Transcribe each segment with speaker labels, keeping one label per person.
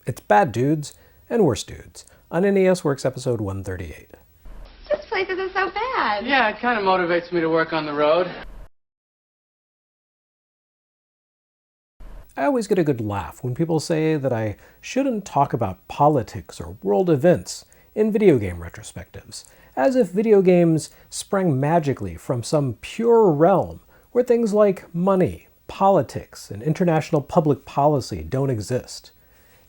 Speaker 1: It's Bad Dudes and Worse Dudes on NES Works episode 138.
Speaker 2: This place isn't so bad.
Speaker 3: Yeah, it kind of motivates me to work on the road.
Speaker 1: I always get a good laugh when people say that I shouldn't talk about politics or world events in video game retrospectives, as if video games sprang magically from some pure realm where things like money, politics, and international public policy don't exist.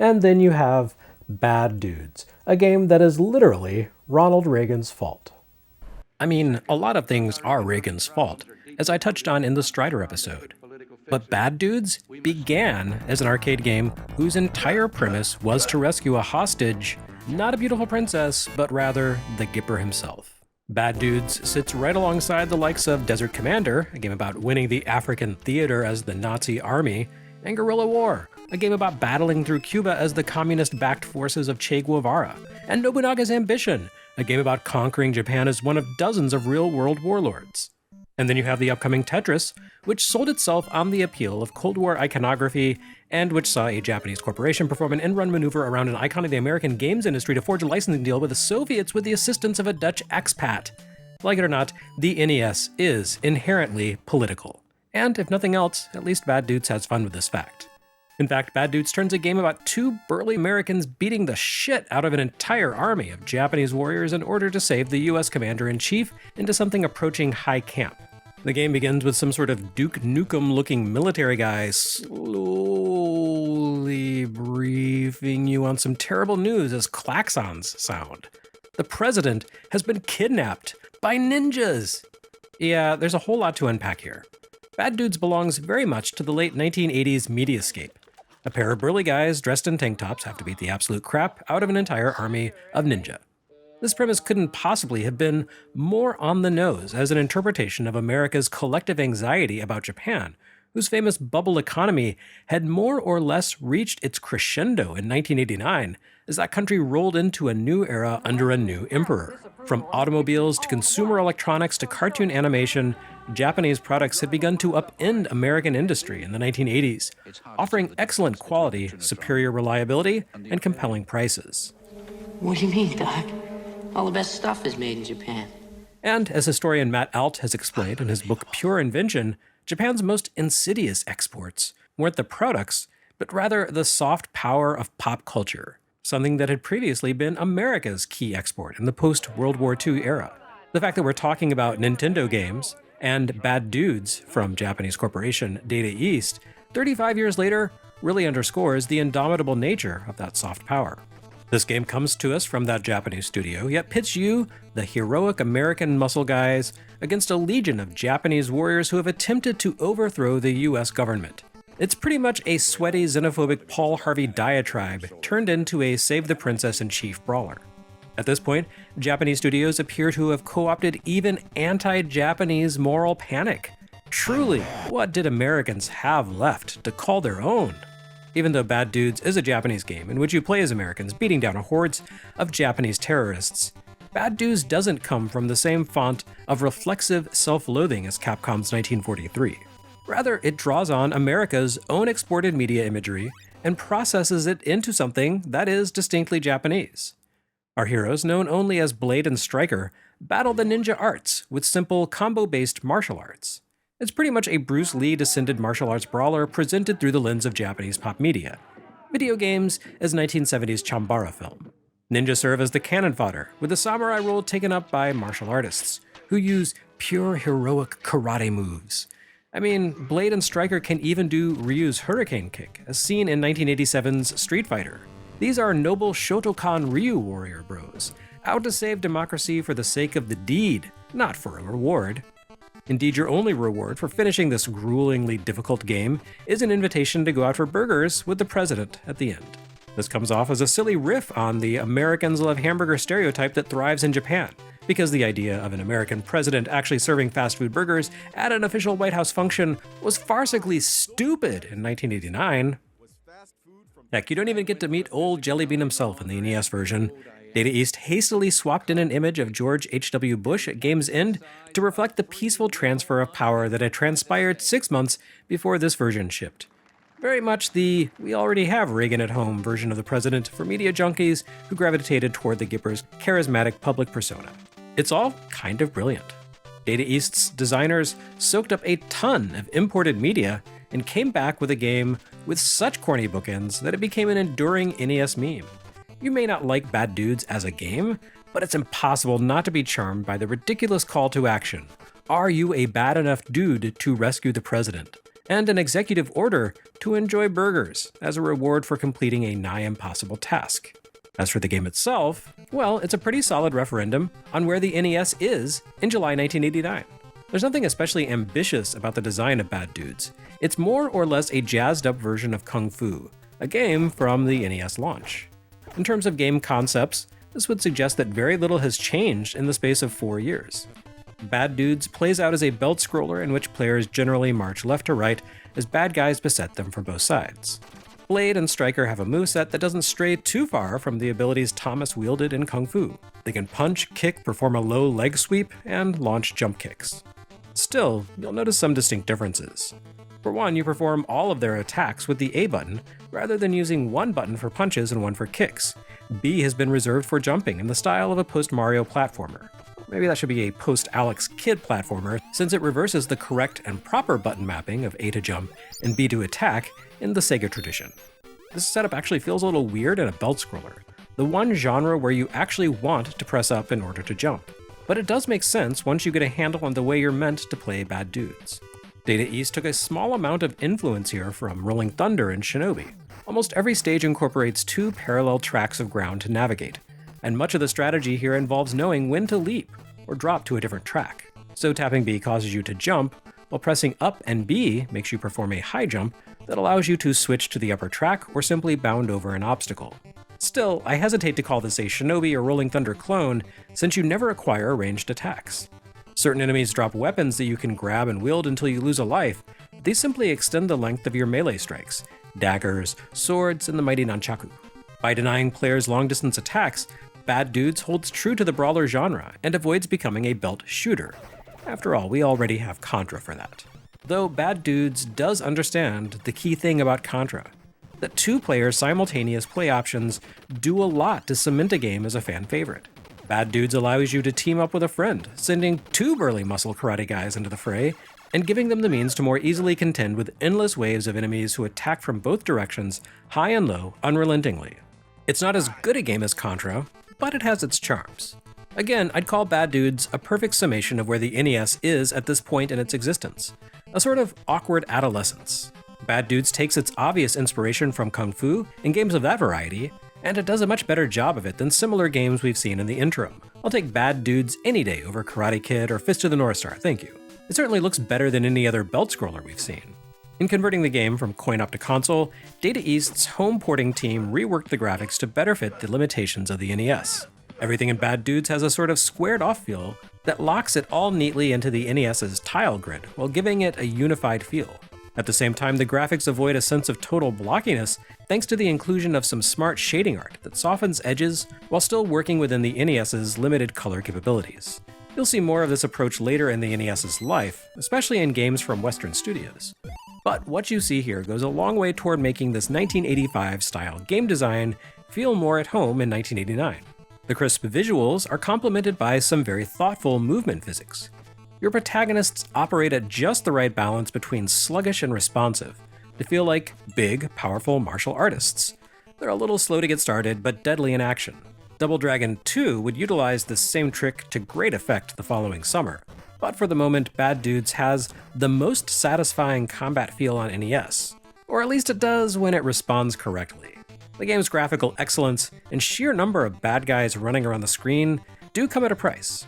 Speaker 1: And then you have Bad Dudes, a game that is literally Ronald Reagan's fault. I mean, a lot of things are Reagan's fault, as I touched on in the Strider episode. But Bad Dudes began as an arcade game whose entire premise was to rescue a hostage, not a beautiful princess, but rather the Gipper himself. Bad Dudes sits right alongside the likes of Desert Commander, a game about winning the African theater as the Nazi army, and Guerrilla War, a game about battling through Cuba as the communist-backed forces of Che Guevara, and Nobunaga's Ambition, a game about conquering Japan as one of dozens of real-world warlords. And then you have the upcoming Tetris, which sold itself on the appeal of Cold War iconography, and which saw a Japanese corporation perform an end-run maneuver around an icon of the American games industry to forge a licensing deal with the Soviets with the assistance of a Dutch expat. Like it or not, the NES is inherently political. And if nothing else, at least Bad Dudes has fun with this fact. In fact, Bad Dudes turns a game about two burly Americans beating the shit out of an entire army of Japanese warriors in order to save the US Commander-in-Chief into something approaching high camp. The game begins with some sort of Duke Nukem-looking military guy slowly briefing you on some terrible news as klaxons sound. The president has been kidnapped by ninjas! Yeah, there's a whole lot to unpack here. Bad Dudes belongs very much to the late 1980s mediascape. A pair of burly guys dressed in tank tops have to beat the absolute crap out of an entire army of ninja. This premise couldn't possibly have been more on the nose as an interpretation of America's collective anxiety about Japan, whose famous bubble economy had more or less reached its crescendo in 1989 as that country rolled into a new era under a new emperor. From automobiles to consumer electronics to cartoon animation, Japanese products had begun to upend American industry in the 1980s, offering excellent quality, superior reliability, and compelling prices.
Speaker 4: What do you mean, Doc? All the best stuff is made in Japan.
Speaker 1: And as historian Matt Alt has explained in his book Pure Invention, Japan's most insidious exports weren't the products, but rather the soft power of pop culture, something that had previously been America's key export in the post-World War II era. The fact that we're talking about Nintendo games and Bad Dudes from Japanese corporation Data East 35 years later really underscores the indomitable nature of that soft power. This game comes to us from that Japanese studio, yet pits you, the heroic American muscle guys, against a legion of Japanese warriors who have attempted to overthrow the US government. It's pretty much a sweaty, xenophobic Paul Harvey diatribe turned into a Save the Princess-in-Chief brawler. At this point, Japanese studios appear to have co-opted even anti-Japanese moral panic. Truly, what did Americans have left to call their own? Even though Bad Dudes is a Japanese game in which you play as Americans beating down hordes of Japanese terrorists, Bad Dudes doesn't come from the same font of reflexive self-loathing as Capcom's 1943. Rather, it draws on America's own exported media imagery and processes it into something that is distinctly Japanese. Our heroes, known only as Blade and Striker, battle the ninja arts with simple combo-based martial arts. It's pretty much a Bruce Lee-descended martial arts brawler presented through the lens of Japanese pop media. Video games as 1970s Chambara film. Ninja serve as the cannon fodder, with the samurai role taken up by martial artists, who use pure heroic karate moves. I mean, Blade and Striker can even do Ryu's Hurricane Kick, as seen in 1987's Street Fighter. These are noble Shotokan Ryu warrior bros, out to save democracy for the sake of the deed, not for a reward. Indeed, your only reward for finishing this gruelingly difficult game is an invitation to go out for burgers with the president at the end. This comes off as a silly riff on the Americans love hamburger stereotype that thrives in Japan, because the idea of an American president actually serving fast food burgers at an official White House function was farcically stupid in 1989. Heck, you don't even get to meet old Jelly Bean himself in the NES version. Data East hastily swapped in an image of George H.W. Bush at game's end to reflect the peaceful transfer of power that had transpired 6 months before this version shipped. Very much the "we already have Reagan at home" version of the president for media junkies who gravitated toward the Gipper's charismatic public persona. It's all kind of brilliant. Data East's designers soaked up a ton of imported media and came back with a game with such corny bookends that it became an enduring NES meme. You may not like Bad Dudes as a game, but it's impossible not to be charmed by the ridiculous call to action. Are you a bad enough dude to rescue the president? And an executive order to enjoy burgers as a reward for completing a nigh impossible task. As for the game itself, well, it's a pretty solid referendum on where the NES is in July 1989. There's nothing especially ambitious about the design of Bad Dudes. It's more or less a jazzed up version of Kung Fu, a game from the NES launch. In terms of game concepts, this would suggest that very little has changed in the space of 4 years. Bad Dudes plays out as a belt scroller in which players generally march left to right as bad guys beset them from both sides. Blade and Striker have a moveset that doesn't stray too far from the abilities Thomas wielded in Kung Fu. They can punch, kick, perform a low leg sweep, and launch jump kicks. Still, you'll notice some distinct differences. For one, you perform all of their attacks with the A button, rather than using one button for punches and one for kicks. B has been reserved for jumping in the style of a post-Mario platformer. Maybe that should be a post-Alex Kidd platformer, since it reverses the correct and proper button mapping of A to jump and B to attack in the Sega tradition. This setup actually feels a little weird in a belt scroller, the one genre where you actually want to press up in order to jump. But it does make sense once you get a handle on the way you're meant to play Bad Dudes. Data East took a small amount of influence here from Rolling Thunder and Shinobi. Almost every stage incorporates 2 parallel tracks of ground to navigate, and much of the strategy here involves knowing when to leap or drop to a different track. So tapping B causes you to jump, while pressing up and B makes you perform a high jump that allows you to switch to the upper track or simply bound over an obstacle. Still, I hesitate to call this a Shinobi or Rolling Thunder clone, since you never acquire ranged attacks. Certain enemies drop weapons that you can grab and wield until you lose a life. These simply extend the length of your melee strikes, daggers, swords, and the mighty nunchaku. By denying players long-distance attacks, Bad Dudes holds true to the brawler genre and avoids becoming a belt shooter. After all, we already have Contra for that. Though Bad Dudes does understand the key thing about Contra, that 2-player simultaneous play options do a lot to cement a game as a fan favorite. Bad Dudes allows you to team up with a friend, sending 2 burly muscle karate guys into the fray, and giving them the means to more easily contend with endless waves of enemies who attack from both directions, high and low, unrelentingly. It's not as good a game as Contra, but it has its charms. Again, I'd call Bad Dudes a perfect summation of where the NES is at this point in its existence. A sort of awkward adolescence. Bad Dudes takes its obvious inspiration from Kung Fu and games of that variety, and it does a much better job of it than similar games we've seen in the interim. I'll take Bad Dudes any day over Karate Kid or Fist of the North Star, thank you. It certainly looks better than any other belt scroller we've seen. In converting the game from coin-op to console, Data East's home porting team reworked the graphics to better fit the limitations of the NES. Everything in Bad Dudes has a sort of squared-off feel that locks it all neatly into the NES's tile grid while giving it a unified feel. At the same time, the graphics avoid a sense of total blockiness thanks to the inclusion of some smart shading art that softens edges while still working within the NES's limited color capabilities. You'll see more of this approach later in the NES's life, especially in games from Western studios. But what you see here goes a long way toward making this 1985-style game design feel more at home in 1989. The crisp visuals are complemented by some very thoughtful movement physics. Your protagonists operate at just the right balance between sluggish and responsive to feel like big, powerful martial artists. They're a little slow to get started, but deadly in action. Double Dragon 2 would utilize this same trick to great effect the following summer, but for the moment, Bad Dudes has the most satisfying combat feel on NES, or at least it does when it responds correctly. The game's graphical excellence and sheer number of bad guys running around the screen do come at a price.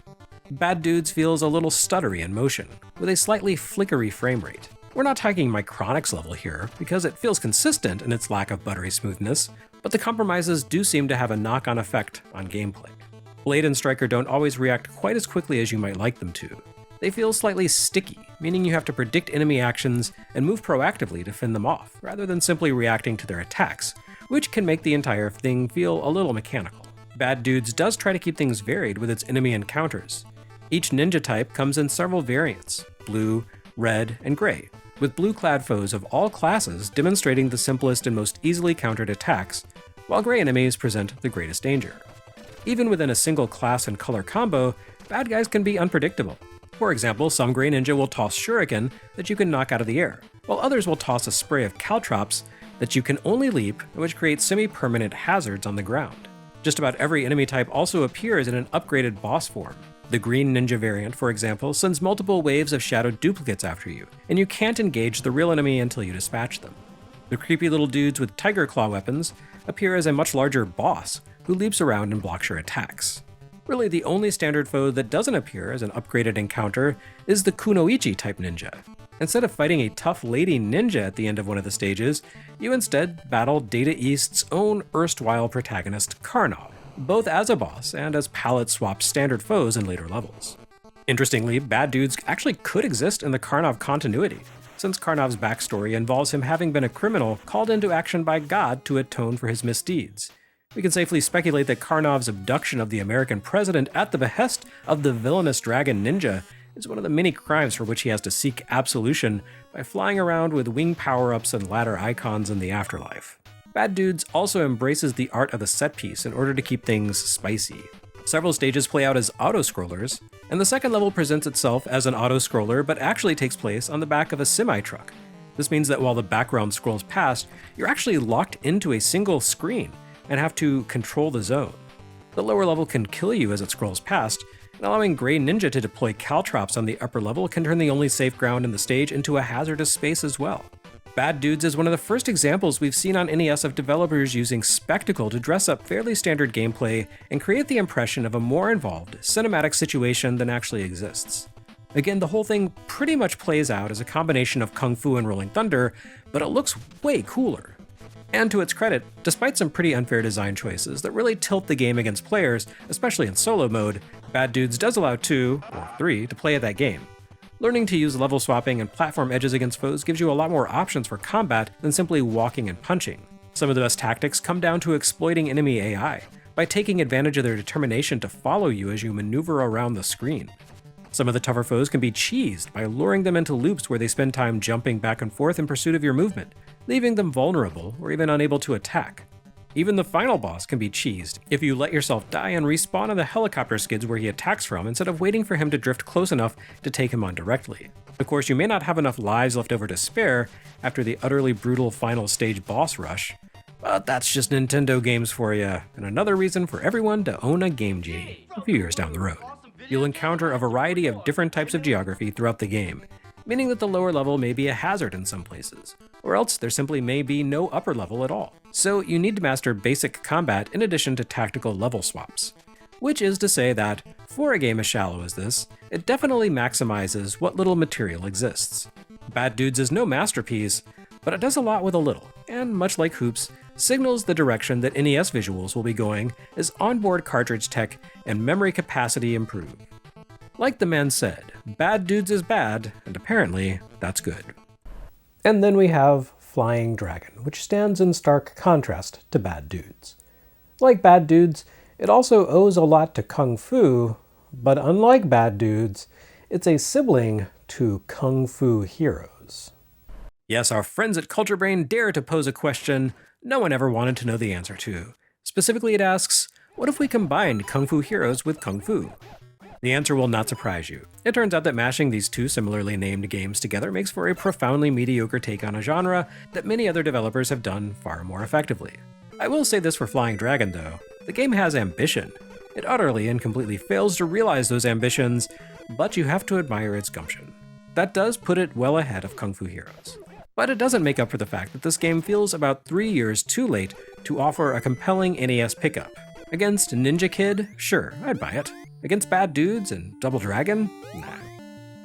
Speaker 1: Bad Dudes feels a little stuttery in motion, with a slightly flickery frame rate. We're not talking Micronics level here, because it feels consistent in its lack of buttery smoothness, but the compromises do seem to have a knock-on effect on gameplay. Blade and Striker don't always react quite as quickly as you might like them to. They feel slightly sticky, meaning you have to predict enemy actions and move proactively to fend them off, rather than simply reacting to their attacks, which can make the entire thing feel a little mechanical. Bad Dudes does try to keep things varied with its enemy encounters. Each ninja type comes in several variants, blue, red, and gray, with blue-clad foes of all classes demonstrating the simplest and most easily countered attacks, while gray enemies present the greatest danger. Even within a single class and color combo, bad guys can be unpredictable. For example, some gray ninja will toss shuriken that you can knock out of the air, while others will toss a spray of caltrops that you can only leap, which creates semi-permanent hazards on the ground. Just about every enemy type also appears in an upgraded boss form. The green ninja variant, for example, sends multiple waves of shadow duplicates after you, and you can't engage the real enemy until you dispatch them. The creepy little dudes with tiger claw weapons appear as a much larger boss who leaps around and blocks your attacks. Really, the only standard foe that doesn't appear as an upgraded encounter is the kunoichi type ninja. Instead of fighting a tough lady ninja at the end of one of the stages, you instead battle Data East's own erstwhile protagonist, Karnov, both as a boss and as palette-swapped standard foes in later levels. Interestingly, bad dudes actually could exist in the Karnov continuity, since Karnov's backstory involves him having been a criminal called into action by God to atone for his misdeeds. We can safely speculate that Karnov's abduction of the American president at the behest of the villainous dragon ninja is one of the many crimes for which he has to seek absolution by flying around with wing power-ups and ladder icons in the afterlife. Bad Dudes also embraces the art of the set piece in order to keep things spicy. Several stages play out as auto-scrollers, and the second level presents itself as an auto-scroller but actually takes place on the back of a semi-truck. This means that while the background scrolls past, you're actually locked into a single screen and have to control the zone. The lower level can kill you as it scrolls past, and allowing Grey Ninja to deploy caltrops on the upper level can turn the only safe ground in the stage into a hazardous space as well. Bad Dudes is one of the first examples we've seen on NES of developers using spectacle to dress up fairly standard gameplay and create the impression of a more involved, cinematic situation than actually exists. Again, the whole thing pretty much plays out as a combination of Kung Fu and Rolling Thunder, but it looks way cooler. And to its credit, despite some pretty unfair design choices that really tilt the game against players, especially in solo mode, Bad Dudes does allow 2, or 3, to play at that game. Learning to use level swapping and platform edges against foes gives you a lot more options for combat than simply walking and punching. Some of the best tactics come down to exploiting enemy AI, by taking advantage of their determination to follow you as you maneuver around the screen. Some of the tougher foes can be cheesed by luring them into loops where they spend time jumping back and forth in pursuit of your movement, leaving them vulnerable or even unable to attack. Even the final boss can be cheesed if you let yourself die and respawn on the helicopter skids where he attacks from instead of waiting for him to drift close enough to take him on directly. Of course, you may not have enough lives left over to spare after the utterly brutal final stage boss rush, but that's just Nintendo games for you, and another reason for everyone to own a Game Genie a few years down the road. You'll encounter a variety of different types of geography throughout the game, meaning that the lower level may be a hazard in some places, or else there simply may be no upper level at all. So you need to master basic combat in addition to tactical level swaps. Which is to say that, for a game as shallow as this, it definitely maximizes what little material exists. Bad Dudes is no masterpiece, but it does a lot with a little, and much like Hoops, signals the direction that NES visuals will be going as onboard cartridge tech and memory capacity improve. Like the man said, Bad Dudes is bad, and apparently that's good. And then we have Flying Dragon, which stands in stark contrast to Bad Dudes. Like Bad Dudes, it also owes a lot to Kung Fu, but unlike Bad Dudes, it's a sibling to Kung Fu Heroes. Yes, our friends at Culture Brain dare to pose a question no one ever wanted to know the answer to. Specifically, it asks, what if we combined Kung Fu Heroes with Kung Fu? The answer will not surprise you. It turns out that mashing these two similarly named games together makes for a profoundly mediocre take on a genre that many other developers have done far more effectively. I will say this for Flying Dragon though, the game has ambition. It utterly and completely fails to realize those ambitions, but you have to admire its gumption. That does put it well ahead of Kung Fu Heroes. But it doesn't make up for the fact that this game feels about 3 years too late to offer a compelling NES pickup. Against Ninja Kid? Sure, I'd buy it. Against Bad Dudes and Double Dragon? Nah.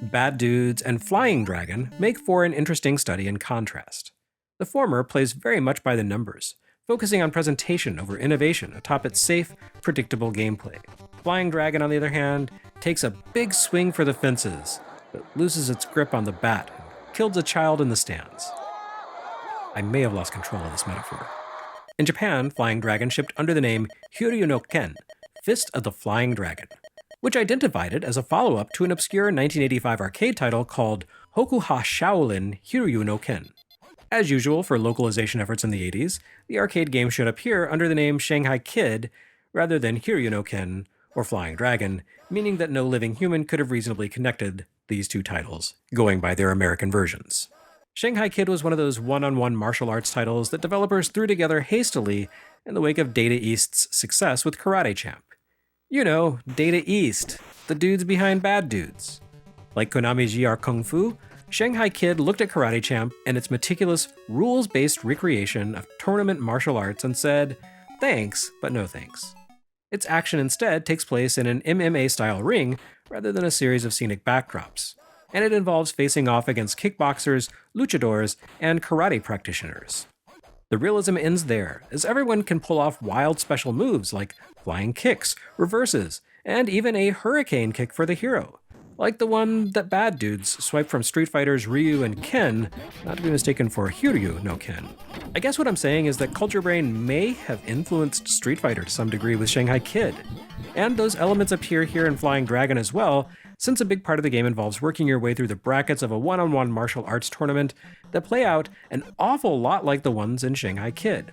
Speaker 1: Bad Dudes and Flying Dragon make for an interesting study in contrast. The former plays very much by the numbers, focusing on presentation over innovation atop its safe, predictable gameplay. Flying Dragon, on the other hand, takes a big swing for the fences, but loses its grip on the bat and kills a child in the stands. I may have lost control of this metaphor. In Japan, Flying Dragon shipped under the name Hiryu no Ken, Fist of the Flying Dragon, which identified it as a follow-up to an obscure 1985 arcade title called Hokuha Shaolin Hiryu no Ken. As usual for localization efforts in the 80s, the arcade game should appear under the name Shanghai Kid rather than Hiryu no Ken or Flying Dragon, meaning that no living human could have reasonably connected these two titles, going by their American versions. Shanghai Kid was one of those one-on-one martial arts titles that developers threw together hastily in the wake of Data East's success with Karate Champ. You know, Data East, the dudes behind Bad Dudes. Like Konami's JR Kung Fu, Shanghai Kid looked at Karate Champ and its meticulous, rules-based recreation of tournament martial arts and said, thanks, but no thanks. Its action instead takes place in an MMA-style ring rather than a series of scenic backdrops, and it involves facing off against kickboxers, luchadors, and karate practitioners. The realism ends there, as everyone can pull off wild special moves like flying kicks, reverses, and even a hurricane kick for the hero, like the one that Bad Dudes swipe from Street Fighter's Ryu and Ken, not to be mistaken for Hiryu no Ken. I guess what I'm saying is that Culture Brain may have influenced Street Fighter to some degree with Shanghai Kid. And those elements appear here in Flying Dragon as well, since a big part of the game involves working your way through the brackets of a one-on-one martial arts tournament that play out an awful lot like the ones in Shanghai Kid.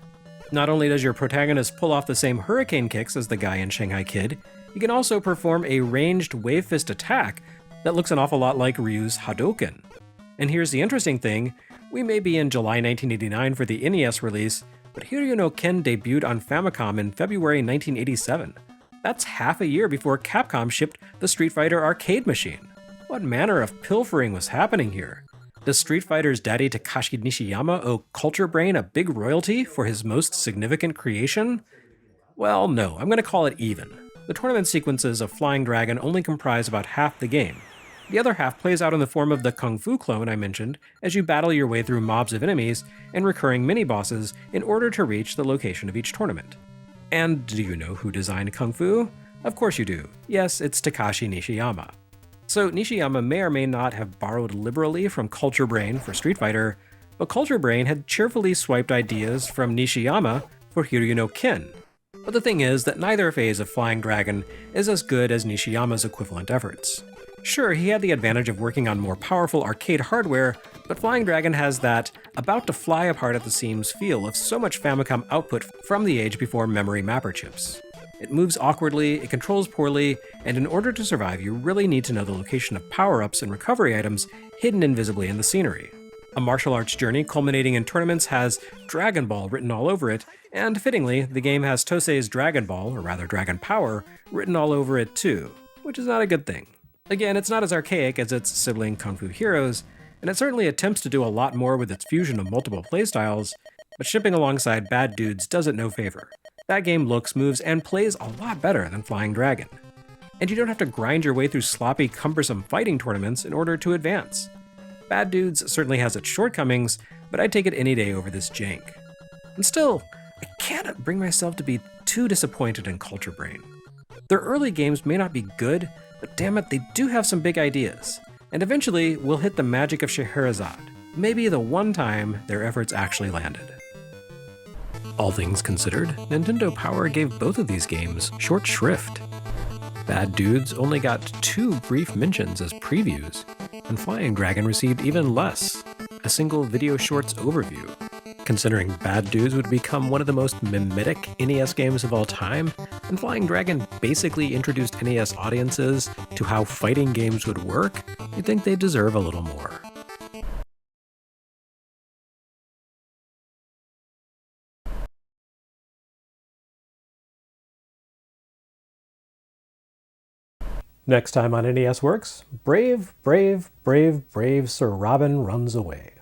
Speaker 1: Not only does your protagonist pull off the same hurricane kicks as the guy in Shanghai Kid, he can also perform a ranged wave fist attack that looks an awful lot like Ryu's Hadouken. And here's the interesting thing, we may be in July 1989 for the NES release, but Hiryu no Ken debuted on Famicom in February 1987. That's half a year before Capcom shipped the Street Fighter arcade machine. What manner of pilfering was happening here? Does Street Fighter's daddy Takashi Nishiyama owe Culture Brain a big royalty for his most significant creation? Well, no, I'm going to call it even. The tournament sequences of Flying Dragon only comprise about half the game. The other half plays out in the form of the Kung Fu clone I mentioned, as you battle your way through mobs of enemies and recurring mini-bosses in order to reach the location of each tournament. And do you know who designed Kung Fu? Of course you do. Yes, it's Takashi Nishiyama. So Nishiyama may or may not have borrowed liberally from Culture Brain for Street Fighter, but Culture Brain had cheerfully swiped ideas from Nishiyama for Hiryu no Ken. But the thing is that neither phase of Flying Dragon is as good as Nishiyama's equivalent efforts. Sure, he had the advantage of working on more powerful arcade hardware, but Flying Dragon has that about to fly apart at the seams feel of so much Famicom output from the age before memory mapper chips. It moves awkwardly, it controls poorly, and in order to survive you really need to know the location of power-ups and recovery items hidden invisibly in the scenery. A martial arts journey culminating in tournaments has Dragon Ball written all over it, and fittingly, the game has Tosei's Dragon Ball, or rather Dragon Power, written all over it too, which is not a good thing. Again, it's not as archaic as its sibling Kung Fu Heroes, and it certainly attempts to do a lot more with its fusion of multiple playstyles, but shipping alongside Bad Dudes does it no favor. That game looks, moves, and plays a lot better than Flying Dragon. And you don't have to grind your way through sloppy, cumbersome fighting tournaments in order to advance. Bad Dudes certainly has its shortcomings, but I'd take it any day over this jank. And still, I can't bring myself to be too disappointed in Culture Brain. Their early games may not be good, but damn it, they do have some big ideas. And eventually, we'll hit the magic of Scheherazade, maybe the one time their efforts actually landed. All things considered, Nintendo Power gave both of these games short shrift. Bad Dudes only got 2 brief mentions as previews, and Flying Dragon received even less, a single video shorts overview. Considering Bad Dudes would become one of the most mimetic NES games of all time, and Flying Dragon basically introduced NES audiences to how fighting games would work, you'd think they deserve a little more. Next time on NES Works, brave Sir Robin runs away.